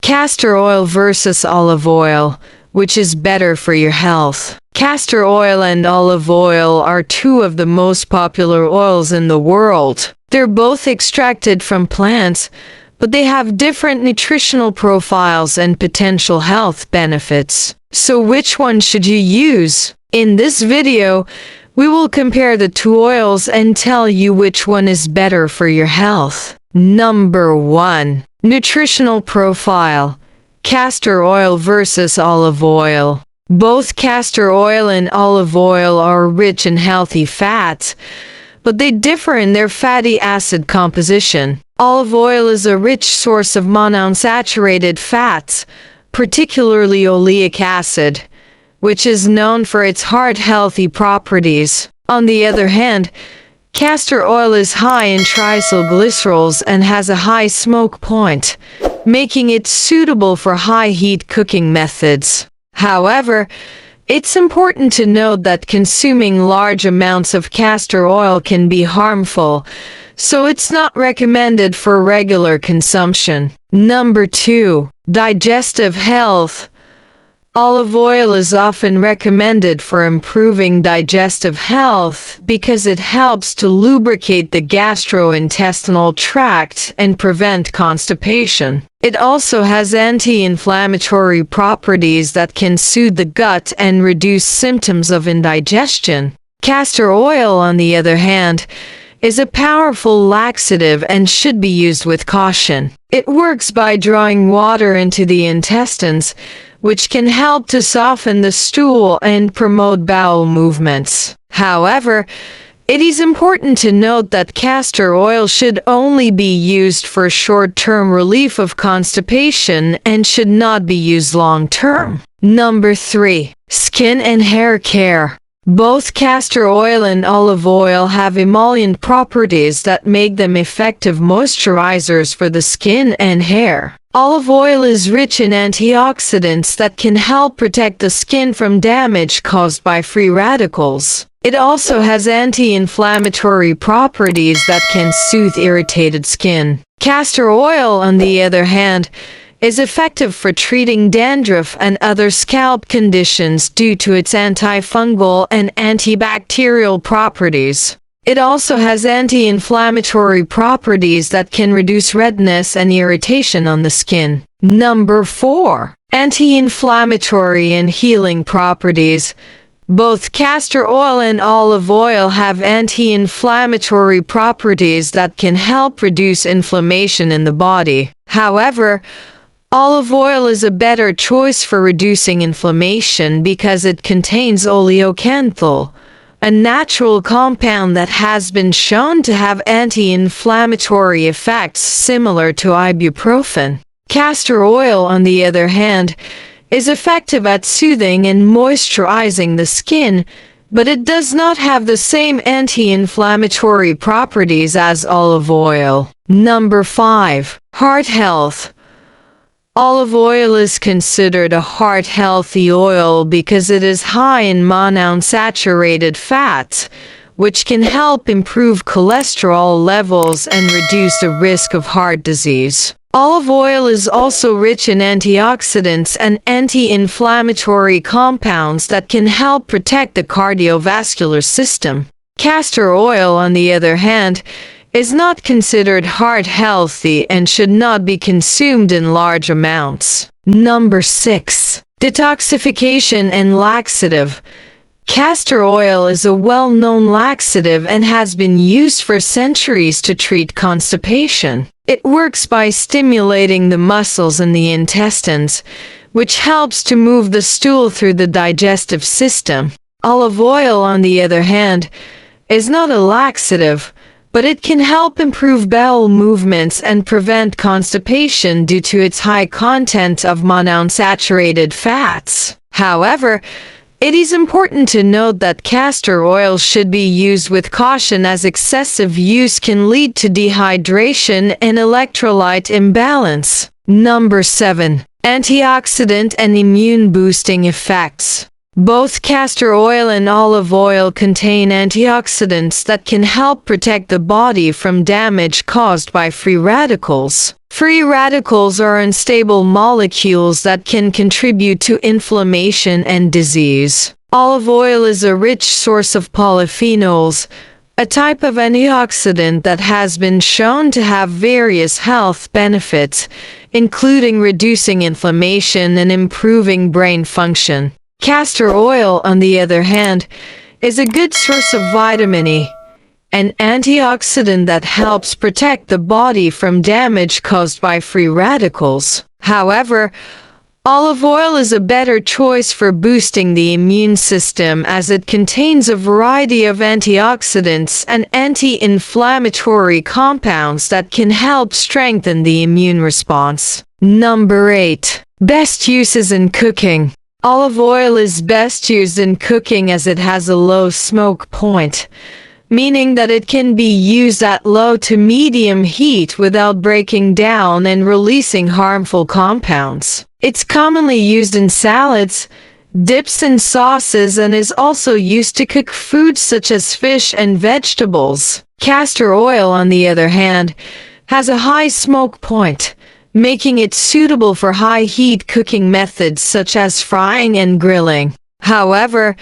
Castor oil versus olive oil, which is better for your health? Castor oil and olive oil are two of the most popular oils in the world. They're both extracted from plants, but they have different nutritional profiles and potential health benefits. So which one should you use? In this video, we will compare the two oils and tell you which one is better for your health. Number 1. Nutritional profile. Castor oil versus olive oil. Both castor oil and olive oil are rich in healthy fats, but they differ in their fatty acid composition. Olive oil is a rich source of monounsaturated fats, particularly oleic acid, which is known for its heart-healthy properties. On the other hand, castor oil is high in triacylglycerols and has a high smoke point, making it suitable for high-heat cooking methods. However, it's important to note that consuming large amounts of castor oil can be harmful, so it's not recommended for regular consumption. Number 2. Digestive health. Olive oil is often recommended for improving digestive health because it helps to lubricate the gastrointestinal tract and prevent constipation. It also has anti-inflammatory properties that can soothe the gut and reduce symptoms of indigestion. Castor oil, on the other hand, is a powerful laxative and should be used with caution. It works by drawing water into the intestines, which can help to soften the stool and promote bowel movements. However, it is important to note that castor oil should only be used for short-term relief of constipation and should not be used long-term. Number 3. Skin and hair care. Both castor oil and olive oil have emollient properties that make them effective moisturizers for the skin and hair. Olive oil is rich in antioxidants that can help protect the skin from damage caused by free radicals. It also has anti-inflammatory properties that can soothe irritated skin. Castor oil, on the other hand, is effective for treating dandruff and other scalp conditions due to its antifungal and antibacterial properties. It also has anti-inflammatory properties that can reduce redness and irritation on the skin. Number 4. Anti-inflammatory and healing properties. Both castor oil and olive oil have anti-inflammatory properties that can help reduce inflammation in the body. However, olive oil is a better choice for reducing inflammation because it contains oleocanthal, a natural compound that has been shown to have anti-inflammatory effects similar to ibuprofen. Castor oil, on the other hand, is effective at soothing and moisturizing the skin, but it does not have the same anti-inflammatory properties as olive oil. Number 5. Heart health. Olive oil is considered a heart-healthy oil because it is high in monounsaturated fats, which can help improve cholesterol levels and reduce the risk of heart disease. Olive oil is also rich in antioxidants and anti-inflammatory compounds that can help protect the cardiovascular system. Castor oil, on the other hand, is not considered heart-healthy and should not be consumed in large amounts. Number 6. Detoxification and Laxative. Castor oil is a well-known laxative and has been used for centuries to treat constipation. It works by stimulating the muscles in the intestines, which helps to move the stool through the digestive system. Olive oil, on the other hand, is not a laxative, but it can help improve bowel movements and prevent constipation due to its high content of monounsaturated fats. However, it is important to note that castor oil should be used with caution as excessive use can lead to dehydration and electrolyte imbalance. Number 7. Antioxidant and immune boosting effects. Both castor oil and olive oil contain antioxidants that can help protect the body from damage caused by free radicals. Free radicals are unstable molecules that can contribute to inflammation and disease. Olive oil is a rich source of polyphenols, a type of antioxidant that has been shown to have various health benefits, including reducing inflammation and improving brain function. Castor oil, on the other hand, is a good source of vitamin E, an antioxidant that helps protect the body from damage caused by free radicals. However, olive oil is a better choice for boosting the immune system as it contains a variety of antioxidants and anti-inflammatory compounds that can help strengthen the immune response. Number 8. Best uses in cooking. Olive oil is best used in cooking as it has a low smoke point, meaning that it can be used at low to medium heat without breaking down and releasing harmful compounds. It's commonly used in salads, dips and sauces, and is also used to cook foods such as fish and vegetables. Castor oil, on the other hand, has a high smoke point, making it suitable for high-heat cooking methods such as frying and grilling. However,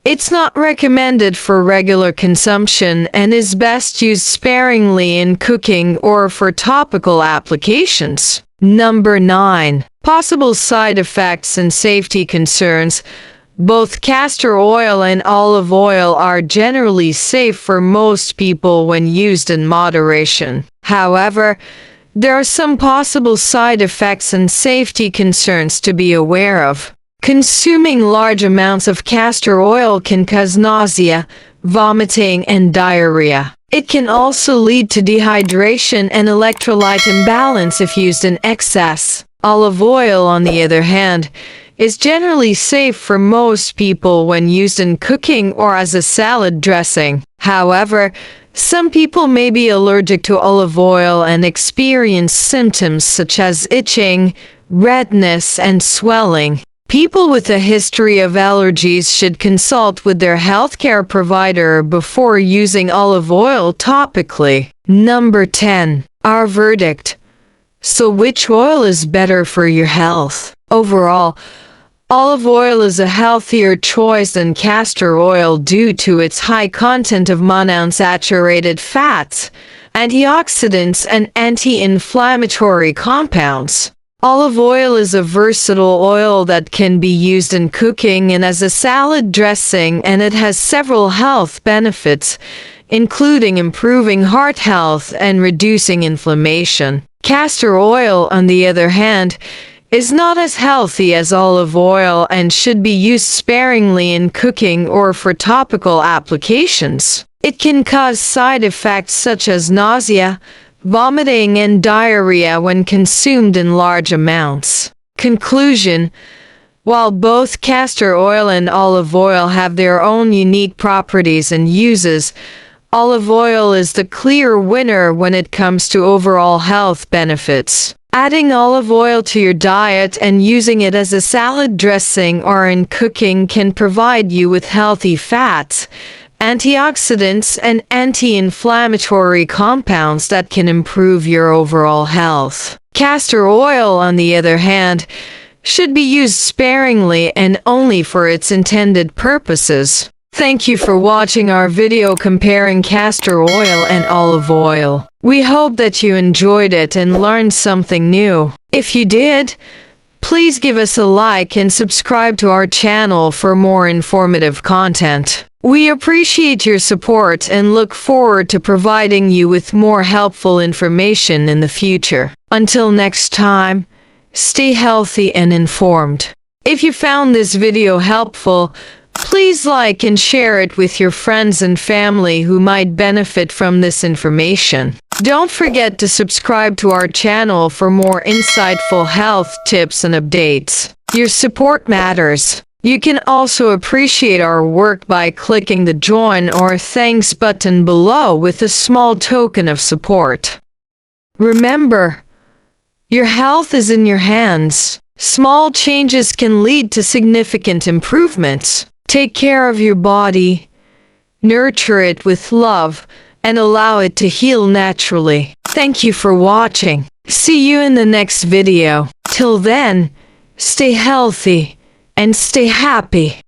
it's not recommended for regular consumption and is best used sparingly in cooking or for topical applications. Number 9. Possible side effects and safety concerns. Both castor oil and olive oil are generally safe for most people when used in moderation. However, there are some possible side effects and safety concerns to be aware of. Consuming large amounts of castor oil can cause nausea, vomiting, and diarrhea. It can also lead to dehydration and electrolyte imbalance if used in excess. Olive oil, on the other hand, is generally safe for most people when used in cooking or as a salad dressing. However, some people may be allergic to olive oil and experience symptoms such as itching, redness, and swelling. People with a history of allergies should consult with their healthcare provider before using olive oil topically. Number 10. Our verdict. So which oil is better for your health? Overall, olive oil is a healthier choice than castor oil due to its high content of monounsaturated fats, antioxidants, and anti-inflammatory compounds. Olive oil is a versatile oil that can be used in cooking and as a salad dressing, and it has several health benefits, including improving heart health and reducing inflammation. Castor oil, on the other hand, is not as healthy as olive oil and should be used sparingly in cooking or for topical applications. It can cause side effects such as nausea, vomiting, and diarrhea when consumed in large amounts. Conclusion: while both castor oil and olive oil have their own unique properties and uses, olive oil is the clear winner when it comes to overall health benefits. Adding olive oil to your diet and using it as a salad dressing or in cooking can provide you with healthy fats, antioxidants, and anti-inflammatory compounds that can improve your overall health. Castor oil, on the other hand, should be used sparingly and only for its intended purposes. Thank you for watching our video comparing castor oil and olive oil. We hope that you enjoyed it and learned something new. If you did, please give us a like and subscribe to our channel for more informative content. We appreciate your support and look forward to providing you with more helpful information in the future. Until next time, stay healthy and informed. If you found this video helpful, please like and share it with your friends and family who might benefit from this information. Don't forget to subscribe to our channel for more insightful health tips and updates. Your support matters. You can also appreciate our work by clicking the join or thanks button below with a small token of support. Remember, your health is in your hands. Small changes can lead to significant improvements. Take care of your body, nurture it with love, and allow it to heal naturally. Thank you for watching. See you in the next video. Till then, stay healthy and stay happy.